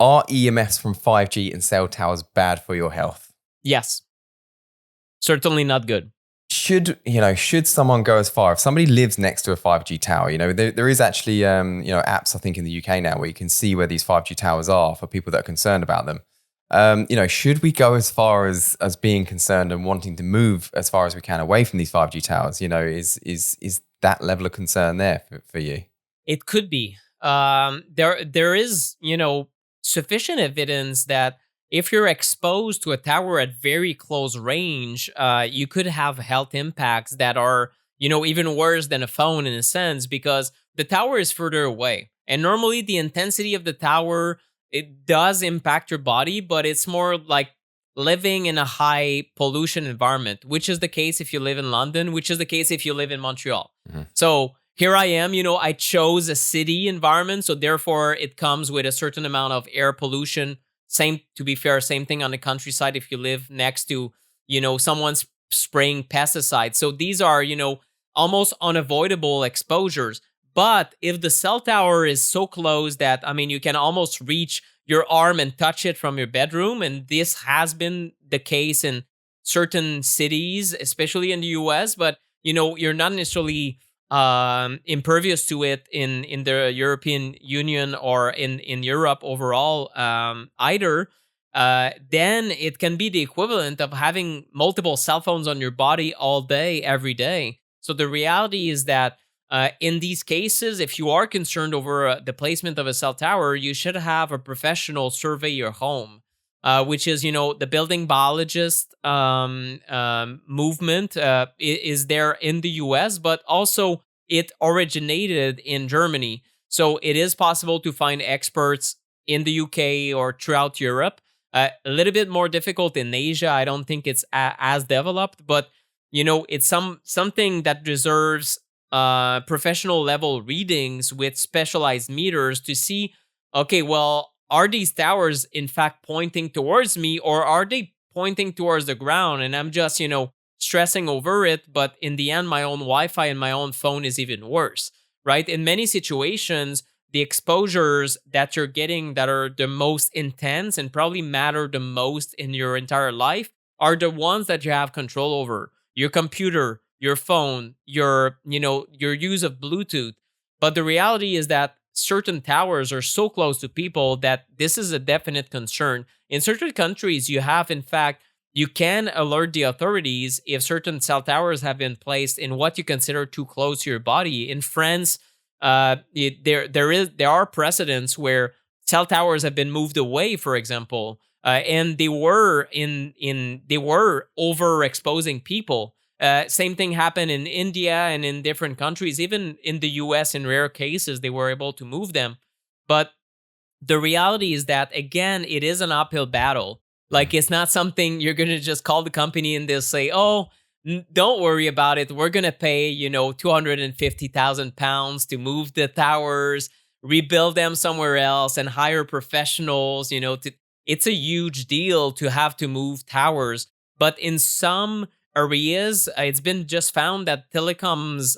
Are EMFs from 5G and cell towers bad for your health? Yes. Certainly not good. Should someone go as far, if somebody lives next to a 5G tower, there is actually, apps, I think, in the UK now where you can see where these 5G towers are for people that are concerned about them. Should we go as far as being concerned and wanting to move as far as we can away from these 5G towers? Is that level of concern there for you? It could be. There is, sufficient evidence that if you're exposed to a tower at very close range, you could have health impacts that are, even worse than a phone in a sense, because the tower is further away. And normally the intensity of the tower, it does impact your body, but it's more like living in a high pollution environment, which is the case if you live in London, which is the case if you live in Montreal. Mm-hmm. So here I am, I chose a city environment, so therefore it comes with a certain amount of air pollution. To be fair, same thing on the countryside if you live next to, someone's spraying pesticides. So these are, almost unavoidable exposures. But if the cell tower is so close that, you can almost reach your arm and touch it from your bedroom, and this has been the case in certain cities, especially in the US, but, you're not necessarily impervious to it in the European Union or in Europe overall either, then it can be the equivalent of having multiple cell phones on your body all day, every day. So the reality is that in these cases, if you are concerned over the placement of a cell tower, you should have a professional survey your home, which is, the building biologist movement is there in the US, but also it originated in Germany. So it is possible to find experts in the UK or throughout Europe. A little bit more difficult in Asia. I don't think it's as developed, but, it's something that deserves professional level readings with specialized meters to see, okay, well, are these towers in fact pointing towards me, or are they pointing towards the ground? And I'm just, stressing over it. But in the end, my own Wi-Fi and my own phone is even worse, right? In many situations, the exposures that you're getting that are the most intense and probably matter the most in your entire life are the ones that you have control over. Your computer, your phone, your use of Bluetooth. But the reality is that certain towers are so close to people that this is a definite concern. In certain countries, you can alert the authorities if certain cell towers have been placed in what you consider too close to your body. In France, there are precedents where cell towers have been moved away, for example, and they were overexposing people. Same thing happened in India and in different countries. Even in the US, in rare cases, they were able to move them. But the reality is that, again, it is an uphill battle. Like, it's not something you're going to just call the company and they'll say, oh, don't worry about it. We're going to pay, £250,000 to move the towers, rebuild them somewhere else, and hire professionals. It's a huge deal to have to move towers. But in some areas, it's been just found that telecoms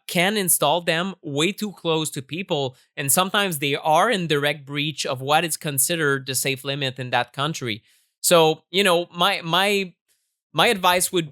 can install them way too close to people, and sometimes they are in direct breach of what is considered the safe limit in that country. So, my advice would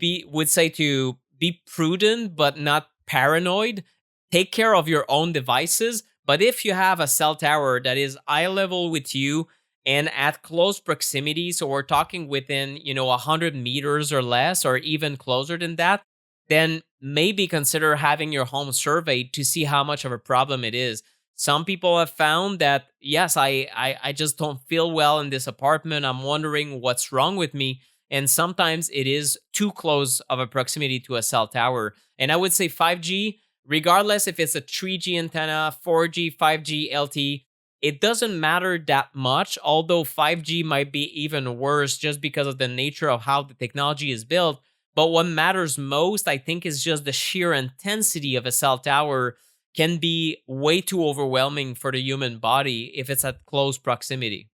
say to be prudent but not paranoid. Take care of your own devices, but if you have a cell tower that is eye level with you and at close proximity, so we're talking within, 100 meters or less, or even closer than that, then maybe consider having your home surveyed to see how much of a problem it is. Some people have found that, yes, I just don't feel well in this apartment. I'm wondering what's wrong with me. And sometimes it is too close of a proximity to a cell tower. And I would say 5G, regardless if it's a 3G antenna, 4G, 5G, LTE, it doesn't matter that much, although 5G might be even worse just because of the nature of how the technology is built. But what matters most, I think, is just the sheer intensity of a cell tower can be way too overwhelming for the human body if it's at close proximity.